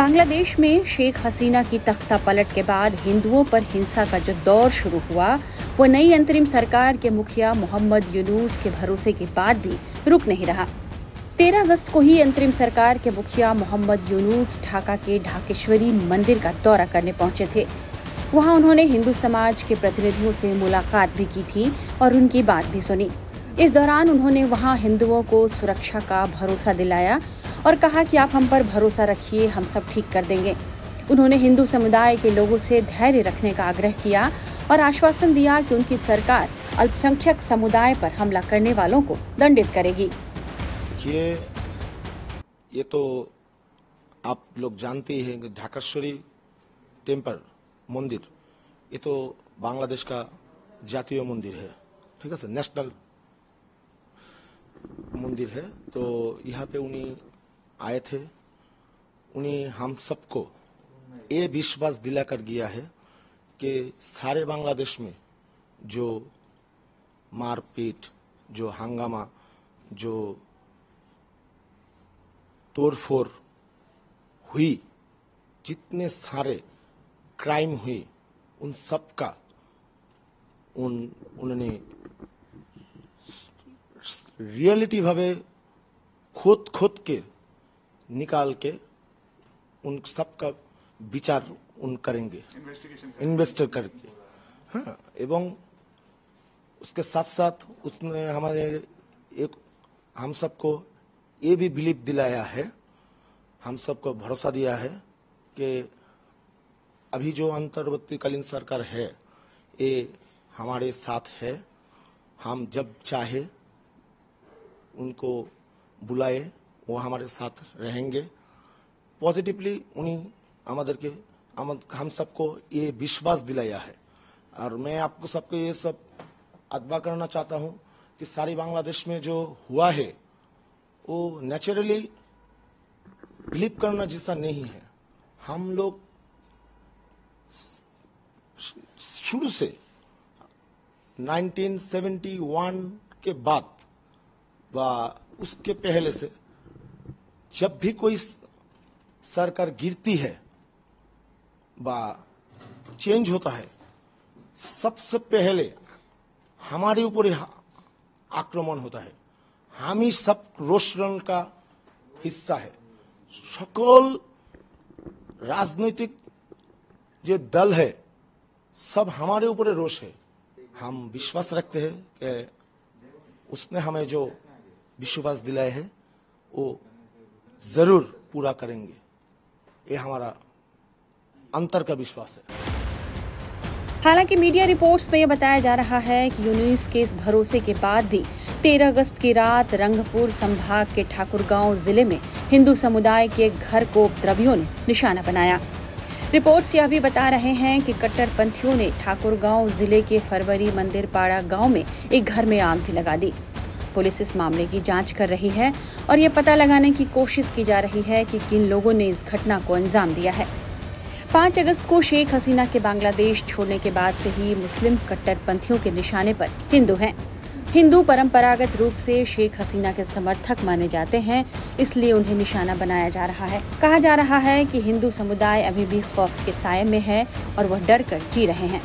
बांग्लादेश में शेख हसीना की तख्ता पलट के बाद हिंदुओं पर हिंसा का जो दौर शुरू हुआ वो नई अंतरिम सरकार के मुखिया मोहम्मद यूनुस के भरोसे के बाद भी रुक नहीं रहा। 13 अगस्त को ही अंतरिम सरकार के मुखिया मोहम्मद यूनुस ढाका के ढाकेश्वरी मंदिर का दौरा करने पहुंचे थे। वहां उन्होंने हिंदू समाज के प्रतिनिधियों से मुलाकात भी की थी और उनकी बात भी सुनी। इस दौरान उन्होंने वहां हिंदुओं को सुरक्षा का भरोसा दिलाया और कहा कि आप हम पर भरोसा रखिए, हम सब ठीक कर देंगे। उन्होंने हिंदू समुदाय के लोगों से धैर्य रखने का आग्रह किया और आश्वासन दिया कि उनकी सरकार अल्पसंख्यक समुदाय पर हमला करने वालों को दंडित करेगी। ये तो आप लोग जानते ही हैं, ढाकेश्वरी टेम्पल मंदिर ये तो बांग्लादेश का जातीय मंदिर है, ठीक है, नेशनल मंदिर है। तो यहाँ पे उन्हीं आए थे, उन्हीं हम सबको ये विश्वास दिलाकर गया है कि सारे बांग्लादेश में जो मारपीट, जो हंगामा, जो तोड़फोड़ हुई, जितने सारे क्राइम हुए, उन सब का उन्होंने रियलिटी भावे खोद के निकाल के उन सब का विचार करेंगे, इन्वेस्टर करके। हाँ, एवं उसके साथ साथ उसने हम सबको ये भी बिलीव दिलाया है, हम सबको भरोसा दिया है कि अभी जो अंतर्वर्तीकालीन सरकार है ये हमारे साथ है। हम जब चाहे उनको बुलाए वो हमारे साथ रहेंगे। पॉजिटिवली उन्हीं हम सबको ये विश्वास दिलाया है। और मैं आपको सबको ये सब अथवा करना चाहता हूँ कि सारी बांग्लादेश में जो हुआ है वो नेचुरली बिलीव करना जैसा नहीं है। हम लोग शुरू से 1971 के बाद व उसके पहले से जब भी कोई सरकार गिरती है व चेंज होता है, सबसे पहले हमारे ऊपर ही आक्रमण होता है। हम ही सब रोषण का हिस्सा है। सकल राजनीतिक जो दल है सब हमारे ऊपर रोष है। हम विश्वास रखते हैं कि उसने हमें जो विश्वास दिलाए है वो जरूर पूरा करेंगे। ये हमारा अंतर का विश्वास है। हालांकि मीडिया रिपोर्ट्स में यह बताया जा रहा है कि यूनुस के इस भरोसे के बाद भी 13 अगस्त की रात रंगपुर संभाग के ठाकुरगांव जिले में हिंदू समुदाय के एक घर को उपद्रवियों ने निशाना बनाया। रिपोर्ट्स यह भी बता रहे हैं कि कट्टरपंथियों ने ठाकुरगांव जिले के फरवरी मंदिर पाड़ा गांव में एक घर में आग भी लगा दी। पुलिस इस मामले की जांच कर रही है और ये पता लगाने की कोशिश की जा रही है कि किन लोगों ने इस घटना को अंजाम दिया है। 5 अगस्त को शेख हसीना के बांग्लादेश छोड़ने के बाद से ही मुस्लिम कट्टरपंथियों के निशाने पर हिंदू हैं। हिंदू परंपरागत रूप से शेख हसीना के समर्थक माने जाते हैं, इसलिए उन्हें निशाना बनाया जा रहा है। कहा जा रहा है कि हिंदू समुदाय अभी भी खौफ के साये में है और वह डर कर जी रहे हैं।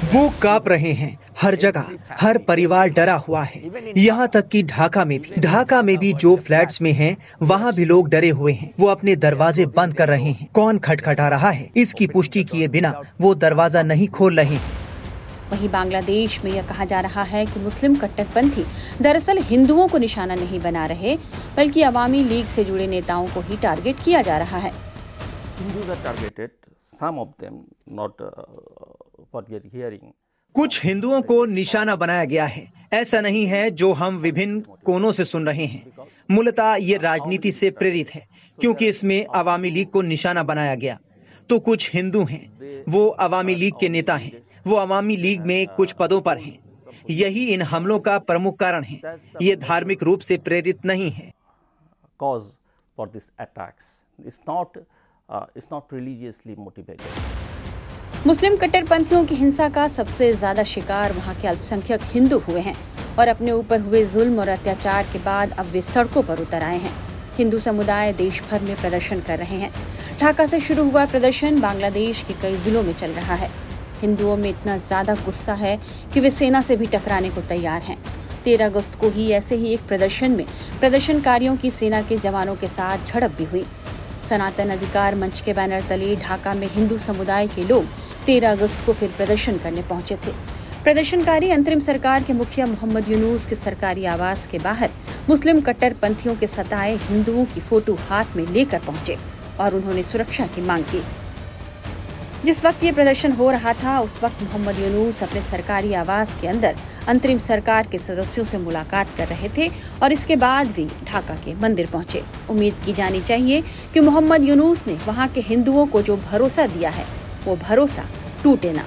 वो कांप रहे हैं। हर जगह हर परिवार डरा हुआ है, यहाँ तक कि ढाका में भी जो फ्लैट्स में हैं, वहाँ भी लोग डरे हुए हैं। वो अपने दरवाजे बंद कर रहे हैं। कौन खटखटा रहा है इसकी पुष्टि किए बिना वो दरवाजा नहीं खोल रहे हैं। वहीं बांग्लादेश में यह कहा जा रहा है कि मुस्लिम कट्टरपंथी दरअसल हिंदुओं को निशाना नहीं बना रहे, बल्कि अवामी लीग से जुड़े नेताओं को ही टारगेट किया जा रहा है। कुछ हिंदुओं को निशाना बनाया गया है। ऐसा नहीं है जो हम विभिन्न कोनों से सुन रहे हैं। मूलतः ये राजनीति से प्रेरित है, क्योंकि इसमें अवामी लीग को निशाना बनाया गया। तो कुछ हिंदू हैं, वो अवामी लीग के नेता हैं, वो अवामी लीग में कुछ पदों पर हैं। यही इन हमलों का प्रमुख कारण है। ये धार्मिक रूप से प्रेरित नहीं है। मुस्लिम कट्टरपंथियों की हिंसा का सबसे ज्यादा शिकार वहां के अल्पसंख्यक हिंदू हुए हैं और अपने ऊपर हुए जुल्म और अत्याचार के बाद अब वे सड़कों पर उतर आए हैं। हिंदू समुदाय देश भर में प्रदर्शन कर रहे हैं। ढाका से शुरू हुआ प्रदर्शन बांग्लादेश के कई जिलों में चल रहा है। हिंदुओं में इतना ज्यादा गुस्सा है कि वे सेना से भी टकराने को तैयार हैं। 13 अगस्त को ही ऐसे ही एक प्रदर्शन में प्रदर्शनकारियों की सेना के जवानों के साथ झड़प भी हुई। सनातन अधिकार मंच के बैनर तले ढाका में हिंदू समुदाय के लोग 13 अगस्त को फिर प्रदर्शन करने पहुंचे थे। प्रदर्शनकारी अंतरिम सरकार के मुखिया मोहम्मद यूनुस के सरकारी आवास के बाहर मुस्लिम कट्टरपंथियों के सताए हिंदुओं की फोटो हाथ में लेकर पहुंचे और उन्होंने सुरक्षा की मांग की। जिस वक्त ये प्रदर्शन हो रहा था उस वक्त मोहम्मद यूनुस अपने सरकारी आवास के अंदर अंतरिम सरकार के सदस्यों से मुलाकात कर रहे थे और इसके बाद भी ढाका के मंदिर पहुंचे। उम्मीद की जानी चाहिए कि मोहम्मद यूनुस ने वहां के हिंदुओं को जो भरोसा दिया है वो भरोसा टूटे ना।